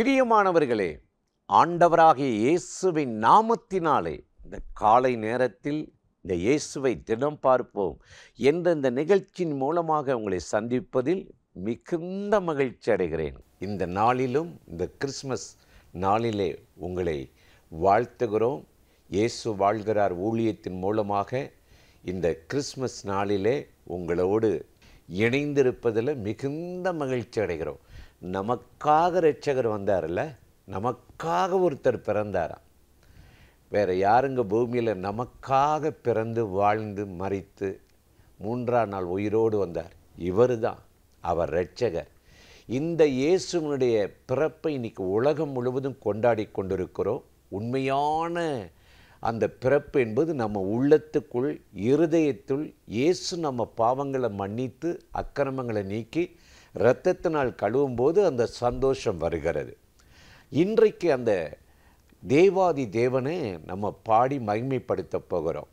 பிரியமானவர்களே, ஆண்டவராகிய இயேசுவின் நாமத்தினாலே இந்த காலை நேரத்தில் இந்த இயேசுவை தினம் பார்ப்போம் என்ற இந்த நிகழ்ச்சியின் மூலமாக உங்களை சந்திப்பதில் மிகுந்த மகிழ்ச்சி அடைகிறேன். இந்த நாளிலும் இந்த கிறிஸ்மஸ் நாளிலே உங்களை வாழ்த்துகிறோம். இயேசு வாழ்கிறார் ஊழியத்தின் மூலமாக இந்த கிறிஸ்மஸ் நாளிலே உங்களோடு இணைந்திருப்பதில் மிகுந்த மகிழ்ச்சி அடைகிறோம். நமக்காக இரட்சகர் வந்தார்ல, நமக்காக ஒருத்தர் பிறந்தாராம். வேறு யாருங்க பூமியில் நமக்காக பிறந்து வாழ்ந்து மரித்து மூன்றாம் நாள் உயிரோடு வந்தார்? இவர் தான், அவர் இரட்சகர். இந்த இயேசுவினுடைய பிறப்பை இன்னைக்கு உலகம் முழுவதும் கொண்டாடி கொண்டிருக்கிறோம். உண்மையான அந்த பிறப்பு என்பது நம்ம உள்ளத்துக்குள் இருதயத்துள் இயேசு நம்ம பாவங்களை மன்னித்து அக்கிரமங்களை நீக்கி இரத்தத்தினால் கழுவும் போது அந்த சந்தோஷம் வருகிறது. இன்றைக்கு அந்த தேவாதி தேவனை நம்ம பாடி மகிமைப்படுத்த போகிறோம்.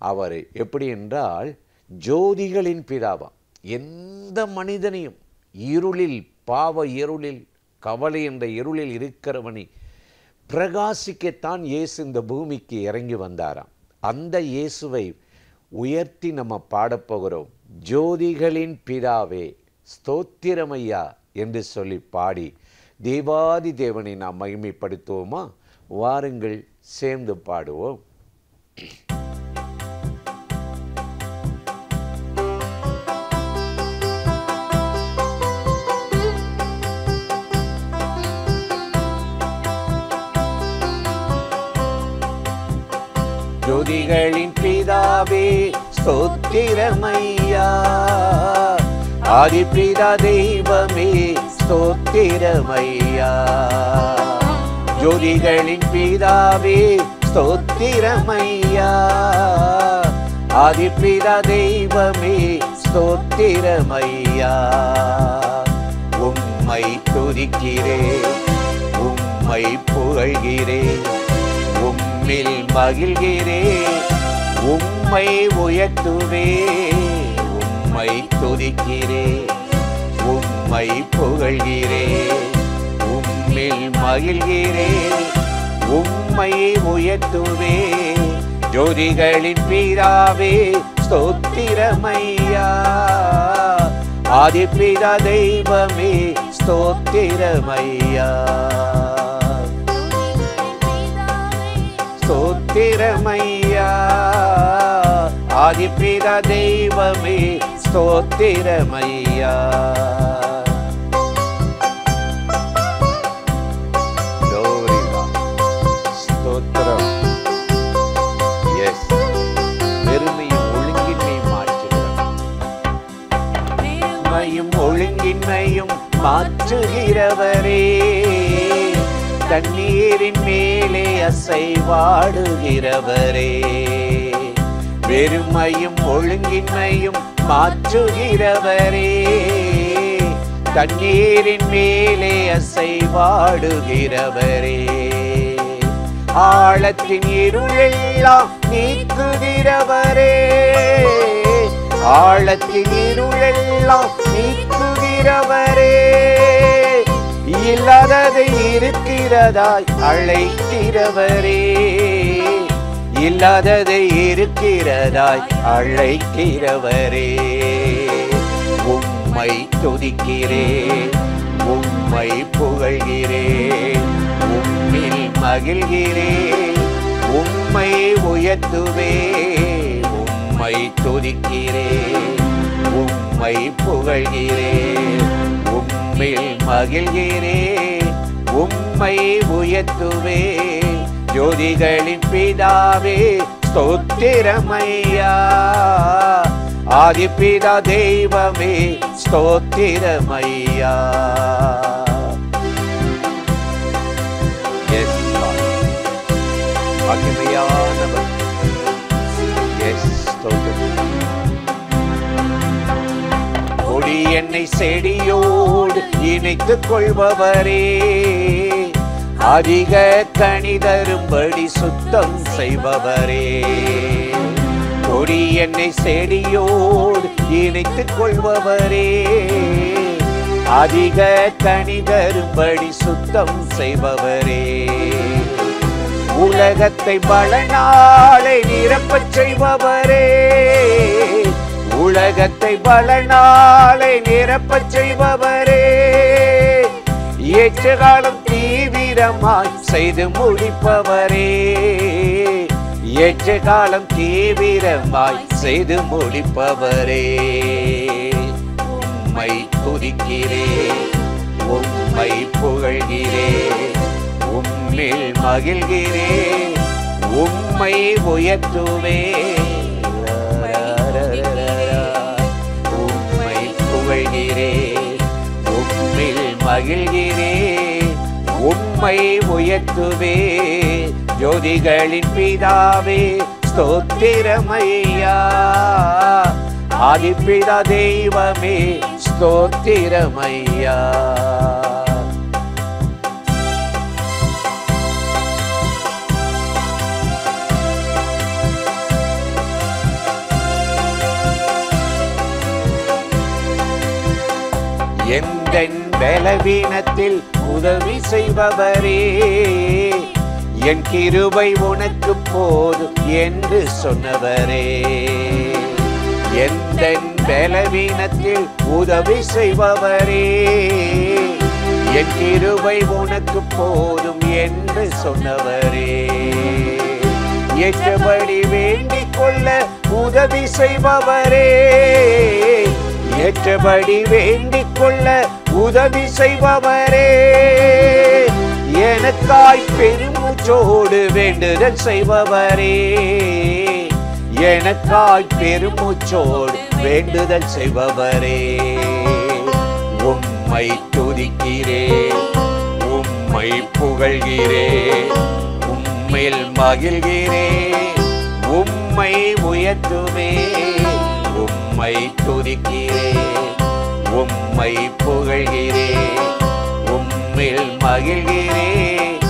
அவர் எப்படி என்றால் ஜோதிகளின் பிதாவாம். எந்த மனிதனையும் இருளில், பாவ இருளில், கவலை என்ற இருளில் இருக்கிறவனை பிரகாசிக்கத்தான் இயேசு இந்த பூமிக்கு இறங்கி வந்தாராம். அந்த இயேசுவை உயர்த்தி நம்ம பாடப்போகிறோம். ஜோதிகளின் பிதாவே ஸ்தோத்திரமையா என்று சொல்லி பாடி தேவாதி தேவனை நாம் மகிமைப்படுத்துவோமா? வாருங்கள், சேர்ந்து பாடுவோம். ஜோதிகளின் பிதாவே ஸ்தோத்திரமையா, ஆதிபிதா தெய்வமே ஸ்தோத்திரமையா. ஜோதிகளின் பிதாவே ஸ்தோத்திரமையா, ஆதிபிதா தெய்வமே ஸ்தோத்திரமையா. உம்மை துதிக்கிறேன், உம்மை புகழ்கிறேன், உம்மில் மகிழ்கிறேன், உம்மை உயர்த்துவேன். உம்மை துதிக்கிறேன், உம்மை புகழ்கிறேன், உம்மில் மகிழ்கிறேன், உம்மை உயர்த்துவேன். ஜோதிகளின் பிதாவே ஸ்தோத்திரமையா, ஆதிபிதா தெய்வமே ஸ்தோத்திரமையா. ஸ்தோத்திரமையா, ஆதிபிதா தெய்வமே ஸ்தோத்திரமையா. ஸ்தோத்திரம். எஸ், பெருமையும் ஒழுங்கின்மையும் மாற்றுகிறவர், பெருமையும் ஒழுங்கின்மையும் மாற்றுகிறவரே, தண்ணீரின் மேலே அசைவாடுகிறவரே. வெறுமையும் ஒழுங்கின்மையும் மாற்றுகிறவரே, தண்ணீரின் மேலே அசைவாடுகிறவரே. ஆழத்தின் இருளெல்லாம் நீக்குகிறவரே, ஆழத்தின் இருளெல்லாம் நீக்குகிறவரே. இல்லாததை இருக்கிறதாய் அழைக்கிறவரே, இல்லாததை இருக்கிறதாய் அழைக்கிறவரே. உம்மை துதிக்கிறேன், உம்மை புகழ்கிறேன், உம்மில் மகிழ்கிறேன், உம்மை உயர்த்துவேன். உம்மை துதிக்கிறேன், உம்மை புகழ்கிறேன், உம்மில் மகிழ்கிறேன், உம்மை உயர்த்துவேன். ஜோதிகளின் பிதாவே ஸ்தோத்திரமையா, ஆதிபிதா தெய்வமே ஸ்தோத்திரமையா. எஸ், மகிமையானவர். எஸ், ஸ்தோத்திரம். கொடி என்னை செடியோடு இணைத்துக் கொள்பவரே, அதிக கனி தரும்படி சுத்தம் செய்பவரே. கொடி என்னை செடியோடு இணைத்துக் கொள்பவரே, அதிக கனி தரும்படி சுத்தம் செய்பவரே, உலகத்தை பலனாலே நிரப்பச் செய்பவரே, உலகத்தை பலனாலே நிரப்பச் செய்பவரே, ஏற்ற காலம் தீவிரமாய் செய்து முடிப்பவரே, ஏற்ற காலம் தீவிரமாய் செய்து முடிப்பவரே, உம்மை துதிக்கிறேன், உம்மை புகழ்கிறேன், உம்மில் மகிழ்கிறேன், உம்மை உயர்த்துவேன், உம்மை புகழ்கிறேன், உம்மில் மகிழ்கிறேன், உம்மை உயர்த்துவேன். ஜோதிகளின் பிதாவே ஸ்தோத்திரமையா, ஆதிபிதா தெய்வமே ஸ்தோத்திரமையா. எந்தன் பலவீனத்தில் உதவி செய்பவரே, என் கிருபை உனக்கு போதும் என்று சொன்னவரே, எந்தன் பலவீனத்தில் உதவி செய்பவரே, என் கிருபை உனக்கு போதும் என்று சொன்னவரே, ஏற்றபடி வேண்டிக் கொள்ள உதவி செய்பவரே, ஏற்றபடி வேண்டிக் கொள்ள உதவி செய்பவரே, எனக்காய் பெருமூச்சோடு வேண்டுதல் செய்பவரே, எனக்காய் பெருமூச்சோடு வேண்டுதல் செய்பவரே, உம்மை துதிக்கிறேன், உம்மை புகழ்கிறேன், உம்மில் மகிழ்கிறேன், உம்மை உயர்த்துவேன், உம்மை துதிக்கிறேன், உம்மை புகழ்கிறேன், உம்மில் மகிழ்கிறேன்,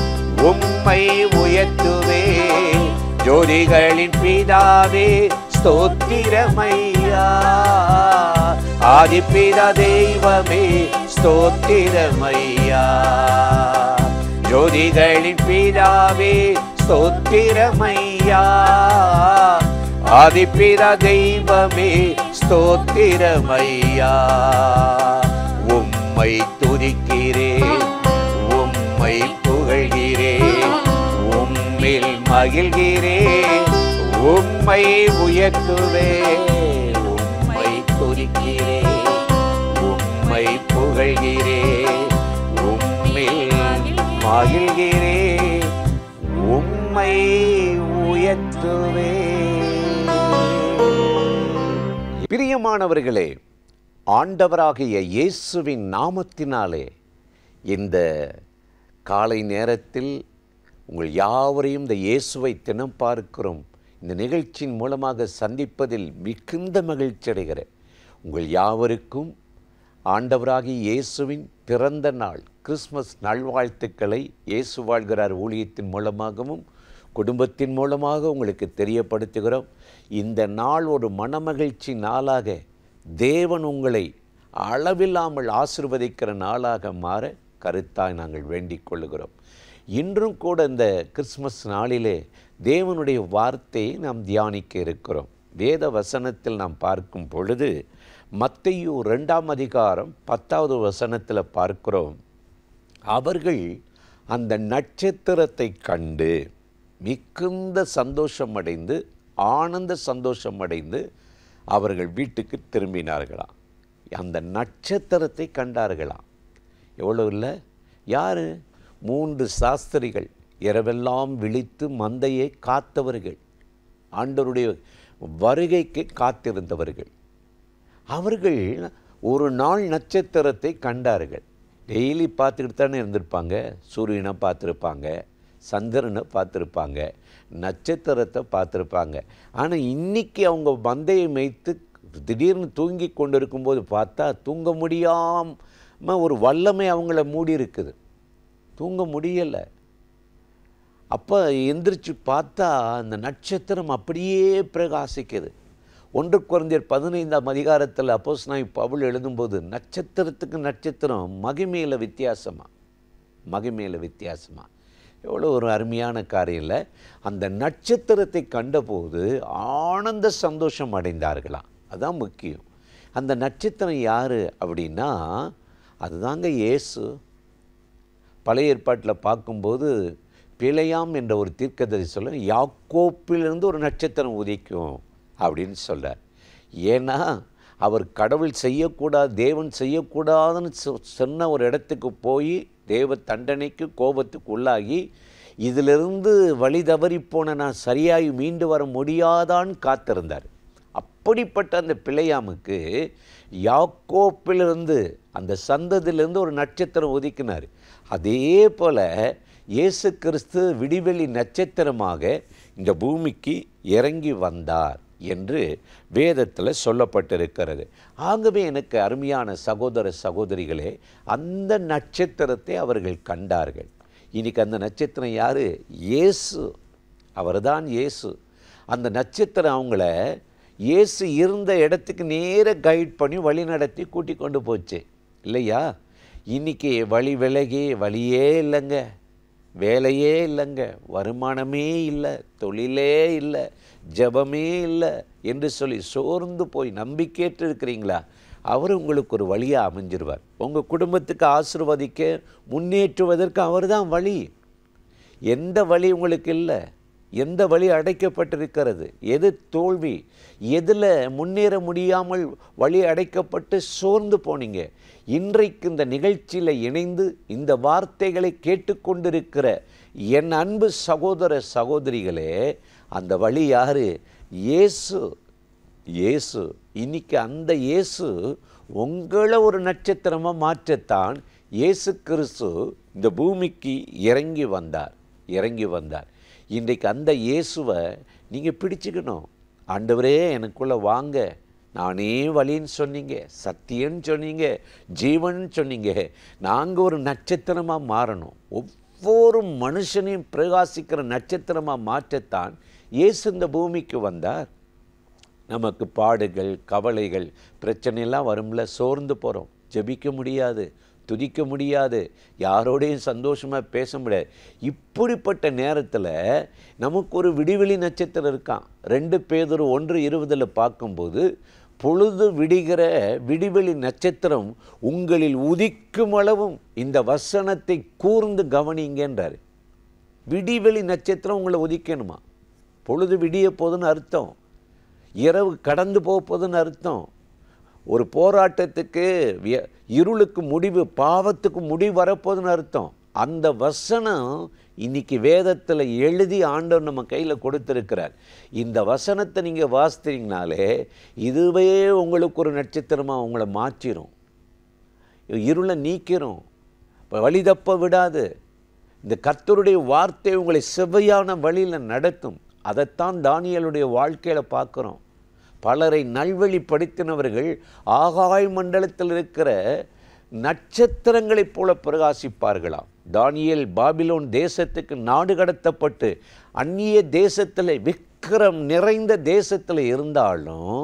உம்மை உயர்த்துவேன். ஜோதிகளின் பிதாவே ஸ்தோத்திரமையா, ஆதிபிதா தெய்வமே ஸ்தோத்திரமையா, ஜோதிகளின் பிதாவே ஸ்தோத்திரமையா, ஆதிபிதா தெய்வமே ஸ்தோத்திரமையா. உம்மை துதிக்கிறேன், உம்மை புகழ்கிறேன், உம்மில் மகிழ்கிறேன், உம்மை உயர்த்துவேன், உம்மை துதிக்கிறேன், உம்மை புகழ்கிறேன், உம்மில் மகிழ்கிறேன், உம்மை உயர்த்துவேன். பிரியமானவர்களே, ஆண்டவராகிய இயேசுவின் நாமத்தினாலே இந்த காலை நேரத்தில் உங்கள் யாவரையும் இந்த இயேசுவை தினம் பார்க்கிறோம் இந்த நிகழ்ச்சியின் மூலமாக சந்திப்பதில் மிகுந்த மகிழ்ச்சி அடைகிறேன். உங்கள் யாவருக்கும் ஆண்டவராகிய இயேசுவின் பிறந்த நாள் கிறிஸ்மஸ் நல்வாழ்த்துக்களை இயேசு வாழ்கிறார் ஊழியத்தின் மூலமாகவும் குடும்பத்தின் மூலமாக உங்களுக்கு தெரியப்படுத்துகிறோம். இந்த நாள் ஒரு மனமகிழ்ச்சி நாளாக தேவன் உங்களை அளவில்லாமல் ஆசீர்வதிக்கிற நாளாக மாற கருத்தாய் நாங்கள் வேண்டிக் கொள்ளுகிறோம். இன்றும் கூட இந்த கிறிஸ்மஸ் நாளிலே தேவனுடைய வார்த்தையை நாம் தியானிக்க இருக்கிறோம். வேத வசனத்தில் நாம் பார்க்கும் பொழுது மத்தேயு 2ஆம் அதிகாரம் 10வது வசனத்தில் பார்க்கிறோம். அவர்கள் அந்த நட்சத்திரத்தை கண்டு மிகுந்த சந்தோஷமடைந்து ஆனந்த சந்தோஷமடைந்து அவர்கள் வீட்டுக்கு திரும்பினார்களாம். அந்த நட்சத்திரத்தை கண்டார்களாம். எவ்வளோ இல்லை, யார்? 3 சாஸ்திரிகள், இரவெல்லாம் விழித்து மந்தையை காத்தவர்கள், ஆண்டவருடைய வருகைக்கு காத்திருந்தவர்கள். அவர்கள் ஒரு நாள் நட்சத்திரத்தை கண்டார்கள். டெய்லி பார்த்துக்கிட்டு தானே இருந்திருப்பாங்க. சூரியனை பார்த்துருப்பாங்க, சந்திரனை பார்த்துருப்பாங்க, நட்சத்திரத்தை பார்த்துருப்பாங்க. ஆனால் இன்றைக்கி அவங்க மந்தையை மேய்த்து திடீர்னு தூங்கி கொண்டு இருக்கும்போது பார்த்தா தூங்க முடியாமல் ஒரு வல்லமை அவங்கள மூடி இருக்குது. தூங்க முடியலை. அப்போ எந்திரிச்சு பார்த்தா அந்த நட்சத்திரம் அப்படியே பிரகாசிக்குது. 1 கொரிந்தியர் 15ஆம் அதிகாரத்தில் அப்போஸ்தலனாகிய பவுல் எழுதும்போது நட்சத்திரத்துக்கு நட்சத்திரம் மகிமையில் வித்தியாசமா எவ்வளோ ஒரு அருமையான காரியம் இல்லை. அந்த நட்சத்திரத்தை கண்டபோது ஆனந்த சந்தோஷம் அடைந்தார்களாம். அதுதான் முக்கியம். அந்த நட்சத்திரம் யார் அப்படின்னா அதுதாங்க இயேசு. பழைய ஏற்பாட்டில் பார்க்கும்போது பிலேயாம் என்ற ஒரு தீர்க்கதரிசி சொல்ல யாக்கோப்பிலிருந்து ஒரு நட்சத்திரம் உதிக்கும் அப்படின்னு சொல்கிறார். ஏன்னா அவர் கடவுள் செய்யக்கூடாது, தேவன் செய்யக்கூடாதுன்னு சொன்ன ஒரு இடத்துக்கு போய் தேவ தண்டனைக்கு கோபத்துக்கு உள்ளாகி இதிலிருந்து வழி தவறிப்போன நான் சரியாகி மீண்டு வர முடியாதான்னு காத்திருந்தார். அப்படிப்பட்ட அந்த பிலேயாமுக்கு யாக்கோப்பிலிருந்து அந்த சந்ததியிலிருந்து ஒரு நட்சத்திரம் ஒதுக்கினார். அதே போல் இயேசு கிறிஸ்து விடிவெளி நட்சத்திரமாக இந்த பூமிக்கு இறங்கி வந்தார் என்று வேதத்தில் சொல்லப்பட்டிருக்கிறது. ஆகவே எனக்கு அருமையான சகோதர சகோதரிகளே, அந்த நட்சத்திரத்தை அவர்கள் கண்டார்கள். இன்றைக்கி அந்த நட்சத்திரம் யார்? இயேசு. அவர்தான் இயேசு. அந்த நட்சத்திரம் அவங்கள இயேசு இருந்த இடத்துக்கு நேர கைட் பண்ணி வழி நடத்தி கூட்டி கொண்டு போச்சு இல்லையா? இன்றைக்கி வழி விலகி வழியே இல்லைங்க, வேலையே இல்லைங்க, வருமானமே இல்லை, தொழிலே இல்லை, ஜபமே இல்லை என்று சொல்லி சோர்ந்து போய் நம்பிக்கையற்று இருக்கிறீங்களா? அவர் உங்களுக்கு ஒரு வழியாக அமைஞ்சிருவார். உங்கள் குடும்பத்துக்கு ஆசீர்வதிக்க முன்னேற்றுவதற்கு அவர் தான் வழி. எந்த வழி உங்களுக்கு இல்லை? எந்த வழி அடைக்கப்பட்டிருக்கிறது? எது தோல்வி? எதில் முன்னேற முடியாமல் வழி அடைக்கப்பட்டு சோர்ந்து போனீங்க? இன்றைக்கு இந்த நிகழ்ச்சியில் இணைந்து இந்த வார்த்தைகளை கேட்டுக்கொண்டிருக்கிற என் அன்பு சகோதர சகோதரிகளே, அந்த வழி யார்? இயேசு. இயேசு. இன்னைக்கு அந்த இயேசு உங்களை ஒரு நட்சத்திரமாக மாற்றத்தான் இயேசு கிறிஸ்து இந்த பூமிக்கு இறங்கி வந்தார். இன்றைக்கு அந்த இயேசுவை நீங்கள் பிடிச்சுக்கணும். ஆண்டவரே எனக்குள்ளே வாங்க, நானே வழின்னு சொன்னீங்க, சத்தியன்னு சொன்னீங்க, ஜீவன் சொன்னீங்க. நாங்கள் ஒரு நட்சத்திரமாக மாறணும். ஒவ்வொரு மனுஷனையும் பிரகாசிக்கிற நட்சத்திரமாக மாற்றத்தான் இயேசு இந்த பூமிக்கு வந்தார். நமக்கு பாடுகள், கவலைகள், பிரச்சனையெல்லாம் வரும்ல, சோர்ந்து போகிறோம், ஜெபிக்க முடியாது, துதிக்க முடியாது, யாரோடையும் சந்தோஷமாக பேச முடியாது. இப்படிப்பட்ட நேரத்தில் நமக்கு ஒரு விடிவெளி நட்சத்திரம் இருக்கான். 2 பேதுரு 1:20 பார்க்கும்போது பொழுது விடுகிற விடிவெளி நட்சத்திரம் உங்களில் உதிக்கும் அளவும் இந்த வசனத்தை கூர்ந்து கவனிங்கன்றார். விடிவெளி நட்சத்திரம் உங்களை உதிக்கணுமா? பொழுது விடிய போதுன்னு அர்த்தம், இரவு கடந்து போகுதுன்னு அர்த்தம். ஒரு போராட்டத்துக்கு இருளுக்கு முடிவு, பாவத்துக்கு முடிவு வரப்போதுன்னு அர்த்தம். அந்த வசனம் இன்னைக்கு வேதத்தில் எழுதி ஆண்டவர் நம்ம கையில் கொடுத்துருக்கிறார். இந்த வசனத்தை நீங்கள் வாசித்தீங்கனாலே இதுவே உங்களுக்கு ஒரு நட்சத்திரமாக உங்களை மாற்றிடும், இருளை நீக்கிறோம், வழி தப்ப விடாது. இந்த கர்த்தருடைய வார்த்தை உங்களை செவ்வையான வழியில் நடத்தும். அதைத்தான் தானியேலுடைய வாழ்க்கையில் பார்க்குறோம். பலரை நல்வழிப்படுத்தினவர்கள் ஆகாய மண்டலத்தில் இருக்கிற நட்சத்திரங்களைப் போல பிரகாசிப்பார்களாம். தானியேல் பாபிலோன் தேசத்துக்கு நாடு கடத்தப்பட்டு அந்நிய தேசத்தில் விக்கிரம் நிறைந்த தேசத்தில் இருந்தாலும்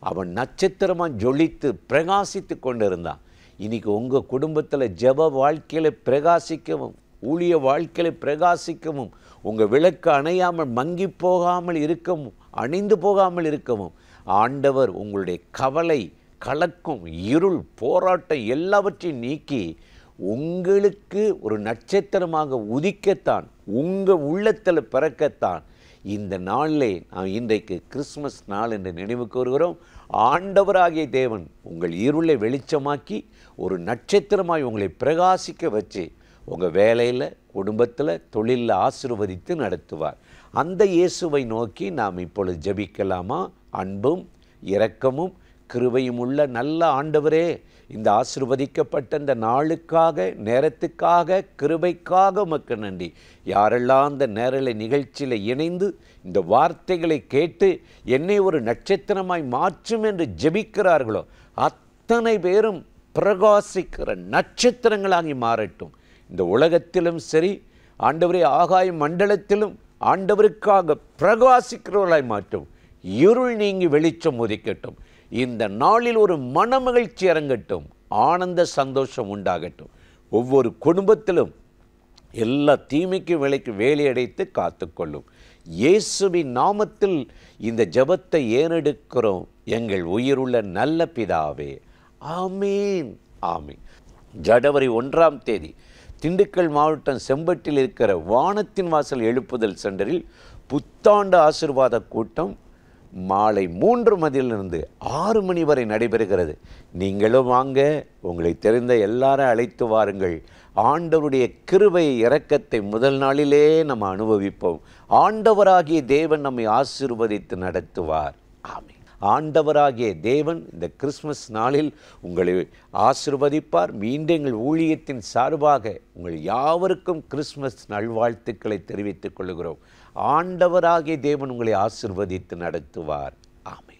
அவன் நட்சத்திரமாக ஜொலித்து பிரகாசித்து கொண்டு இருந்தான். இன்றைக்கி உங்கள் குடும்பத்தில் ஜெப வாழ்க்கையில் பிரகாசிக்கவும், ஊழிய வாழ்க்கையில் பிரகாசிக்கவும், உங்கள் விளக்கு அணையாமல் மங்கி போகாமல் இருக்கவும், அணிந்து போகாமல் இருக்கவும் ஆண்டவர் உங்களுடைய கவலை, கலக்கம், இருள், போராட்டம் எல்லாவற்றையும் நீக்கி உங்களுக்கு ஒரு நட்சத்திரமாக உதிக்கத்தான், உங்கள் உள்ளத்தில் பிறக்கத்தான் இந்த நாளிலே நான் இன்றைக்கு கிறிஸ்மஸ் நாள் என்று நினைவுக்கு வருகிறோம். ஆண்டவராகிய தேவன் உங்கள் இருளை வெளிச்சமாக்கி ஒரு நட்சத்திரமாய் உங்களை பிரகாசிக்க வச்சு உங்கள் வேலையில், குடும்பத்தில், தொழிலில் ஆசீர்வதித்து நடத்துவார். அந்த இயேசுவை நோக்கி நாம் இப்பொழுது ஜெபிக்கலாமா? அன்பும் இரக்கமும் கிருபையும் உள்ள நல்ல ஆண்டவரே, இந்த ஆசீர்வதிக்கப்பட்ட இந்த நாளுக்காக, நேரத்துக்காக, கிருபைக்காக உமக்கு நன்றி. யாரெல்லாம் அந்த நேரலை நிகழ்ச்சியில் இணைந்து இந்த வார்த்தைகளை கேட்டு என்னை ஒரு நட்சத்திரமாய் மாற்றும் என்று ஜெபிக்கிறார்களோ அத்தனை பேரும் பிரகாசிக்கிற நட்சத்திரங்களாகி மாறட்டும். இந்த உலகத்திலும் சரி ஆண்டவரே, ஆகாய மண்டலத்திலும் ஆண்டவருக்காக பிரகாசிக்கிறவர்களாய் மாற்றும். இருள் நீங்கி வெளிச்சம் உதிக்கட்டும். இந்த நாளில் ஒரு மனமகிழ்ச்சி இறங்கட்டும், ஆனந்த சந்தோஷம் உண்டாகட்டும். ஒவ்வொரு குடும்பத்திலும் எல்லா தீமைக்கு விலைக்கு வேலையடைத்து காத்துக்கொள்ளும். இயேசுவின் நாமத்தில் இந்த ஜெபத்தை ஏறெடுக்கிறோம் எங்கள் உயிருள்ள நல்ல பிதாவே. ஆமீன், ஆமீன். ஜனவரி 1ஆம் தேதி திண்டுக்கல் மாவட்டம் செம்பட்டில் இருக்கிற வானத்தின் வாசல் எழுப்புதல் சென்டரில் புத்தாண்டு ஆசீர்வாத கூட்டம் மாலை 3 மணியிலிருந்து 6 மணி வரை நடைபெறுகிறது. நீங்களும் வாங்க, உங்களை தெரிந்த எல்லாரும் அழைத்து வாருங்கள். ஆண்டவருடைய கிருபை இரக்கத்தை முதல் நாளிலே நம்ம அனுபவிப்போம். ஆண்டவராகிய தேவன் நம்மை ஆசீர்வதித்து நடத்துவார். ஆமென். ஆண்டவராகிய தேவன் இந்த கிறிஸ்மஸ் நாளில் உங்களை ஆசீர்வதிப்பார். மீண்டும் எங்கள் ஊழியத்தின் சார்பாக உங்கள் யாவருக்கும் கிறிஸ்மஸ் நல்வாழ்த்துக்களை தெரிவித்துக் கொள்கிறோம். ஆண்டவராகிய தேவன் உங்களை ஆசீர்வதித்து நடத்துவார். ஆமென்.